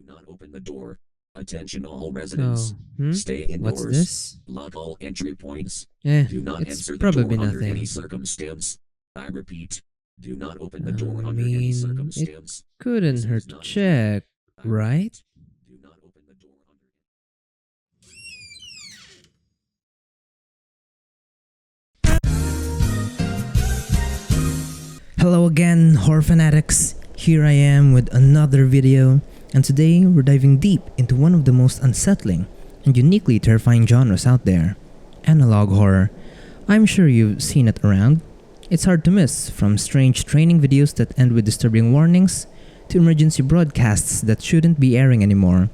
not open the door. Attention all residents. Oh, Stay what's indoors. this? Lock all entry points. Eh, Do not it's enter the probably door under any nothing. circumstance. I repeat, do not open the I door under any mean, it circumstance. couldn't This hurt is to not- check, I right? repeat, do not open the door under Hello again, horror fanatics. Here I am with another video, and today we're diving deep into one of the most unsettling and uniquely terrifying genres out there, analog horror. I'm sure you've seen it around. It's hard to miss, from strange training videos that end with disturbing warnings to emergency broadcasts that shouldn't be airing anymore.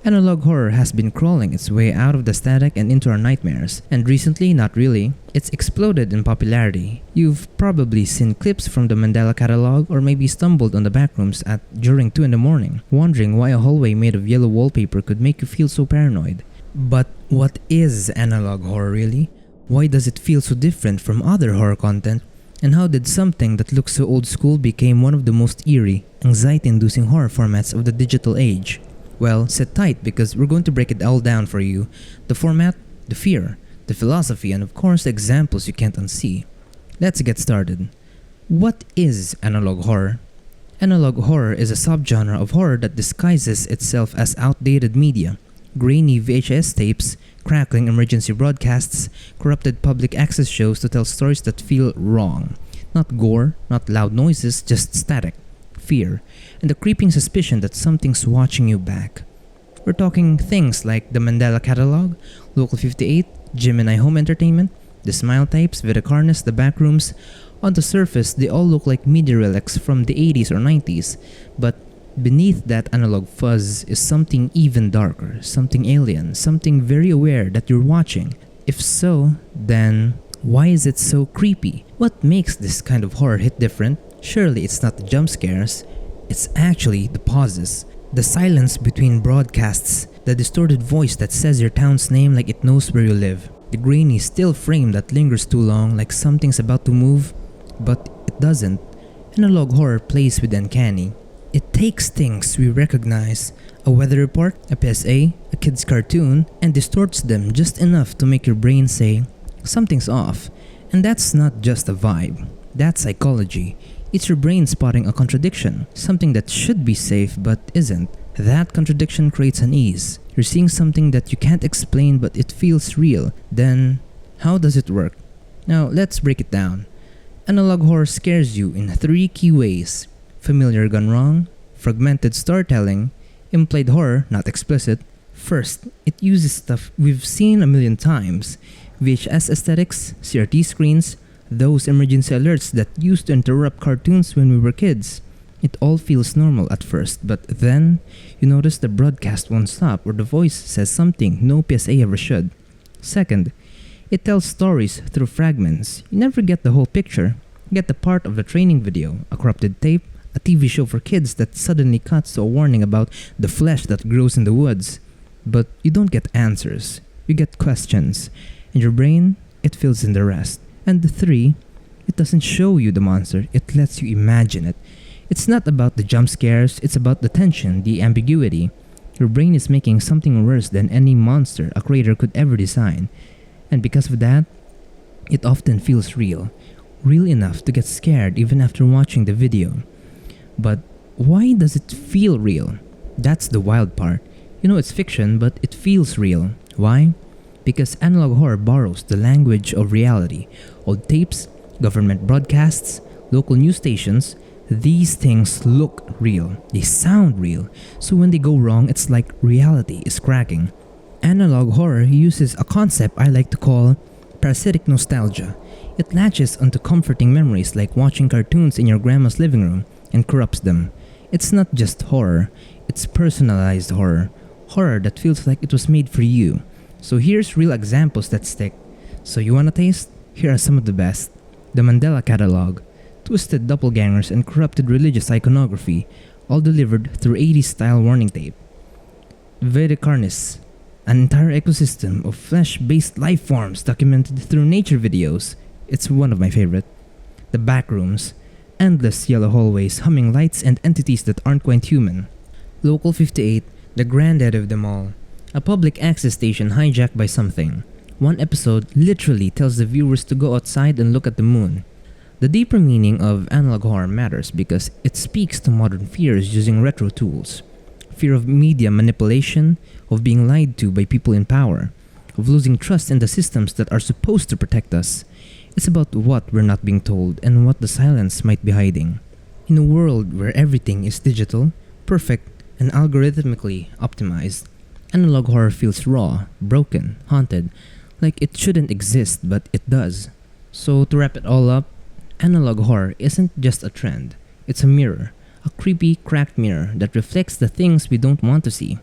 Analog horror has been crawling its way out of the static and into our nightmares, and recently, not really, it's exploded in popularity. You've probably seen clips from the Mandela catalog, or maybe stumbled on the backrooms at during 2 in the morning, wondering why a hallway made of yellow wallpaper could make you feel so paranoid. But what is analog horror really? Why does it feel so different from other horror content? And how did something that looks so old school become one of the most eerie, anxiety-inducing horror formats of the digital age? Well, sit tight because we're going to break it all down for you. The format, the fear, the philosophy, and of course the examples you can't unsee. Let's get started. What is analog horror? Analog horror is a subgenre of horror that disguises itself as outdated media. Grainy VHS tapes, crackling emergency broadcasts, corrupted public access shows to tell stories that feel wrong. Not gore, not loud noises, just static, fear, and the creeping suspicion that something's watching you back. We're talking things like the Mandela Catalog, Local 58, Gemini Home Entertainment, the Smile Types, Vitacarnis, the Backrooms. On the surface, they all look like media relics from the 80s or 90s, but beneath that analog fuzz is something even darker, something alien, something very aware that you're watching. If so, then why is it so creepy? What makes this kind of horror hit different? Surely it's not the jump scares, it's actually the pauses. The silence between broadcasts, the distorted voice that says your town's name like it knows where you live, the grainy still frame that lingers too long like something's about to move, but it doesn't. Analog horror plays with uncanny. It takes things we recognize, a weather report, a PSA, a kid's cartoon, and distorts them just enough to make your brain say, something's off. And that's not just a vibe, that's psychology. It's your brain spotting a contradiction, something that should be safe but isn't. That contradiction creates unease. You're seeing something that you can't explain but it feels real. Then, how does it work? Now, let's break it down. Analog horror scares you in 3 key ways: familiar gone wrong, fragmented storytelling, implied horror, not explicit. First, it uses stuff we've seen a million times: VHS aesthetics, CRT screens, those emergency alerts that used to interrupt cartoons when we were kids. It all feels normal at first, but then you notice the broadcast won't stop or the voice says something no PSA ever should. Second, it tells stories through fragments. You never get the whole picture. You get the part of the training video, a corrupted tape, a TV show for kids that suddenly cuts to a warning about the flesh that grows in the woods. But you don't get answers. You get questions. And your brain, it fills in the rest. And 3, it doesn't show you the monster, it lets you imagine it. It's not about the jump scares, it's about the tension, the ambiguity. Your brain is making something worse than any monster a creator could ever design. And because of that, it often feels real. Real enough to get scared even after watching the video. But why does it feel real? That's the wild part. You know it's fiction, but it feels real. Why? Because analog horror borrows the language of reality. Old tapes, government broadcasts, local news stations, these things look real. They sound real. So when they go wrong, it's like reality is cracking. Analog horror uses a concept I like to call parasitic nostalgia. It latches onto comforting memories like watching cartoons in your grandma's living room and corrupts them. It's not just horror, it's personalized horror. Horror that feels like it was made for you. So here's real examples that stick. So you wanna taste? Here are some of the best. The Mandela Catalog, twisted doppelgangers and corrupted religious iconography, all delivered through 80s style warning tape. Vedicarnis, an entire ecosystem of flesh-based life forms documented through nature videos. It's one of my favorite. The Backrooms, endless yellow hallways humming lights and entities that aren't quite human. Local 58, the granddad of them all. A public access station hijacked by something. One episode literally tells the viewers to go outside and look at the moon. The deeper meaning of analog horror matters because it speaks to modern fears using retro tools. Fear of media manipulation, of being lied to by people in power, of losing trust in the systems that are supposed to protect us. It's about what we're not being told and what the silence might be hiding. In a world where everything is digital, perfect, and algorithmically optimized, analog horror feels raw, broken, haunted, like it shouldn't exist but it does. So to wrap it all up, analog horror isn't just a trend, it's a mirror, a creepy, cracked mirror that reflects the things we don't want to see,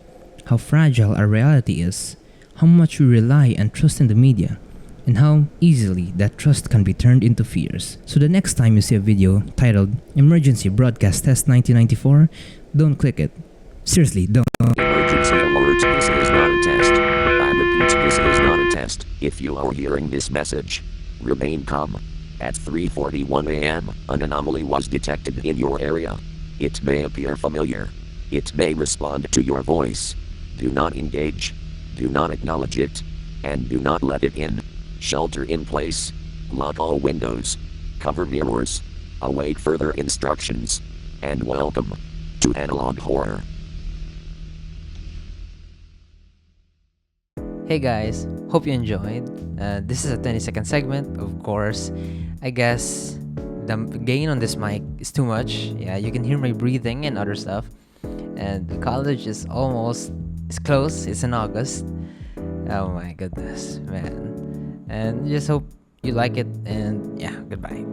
how fragile our reality is, how much we rely and trust in the media, and how easily that trust can be turned into fears. So the next time you see a video titled Emergency Broadcast Test 1994, don't click it. Seriously, don't. Emergency alert, this is not a test. I repeat, this is not a test. If you are hearing this message, remain calm. At 3:41 a.m., an anomaly was detected in your area. It may appear familiar. It may respond to your voice. Do not engage. Do not acknowledge it. And do not let it in. Shelter in place. Lock all windows. Cover mirrors. Await further instructions. And welcome to Analog Horror. Hey guys, hope you enjoyed. This is a 20-second segment, of course. I guess the gain on this mic is too much. Yeah, you can hear my breathing and other stuff. And the college is close. It's in August. Oh my goodness, man. And just hope you like it. And yeah, goodbye.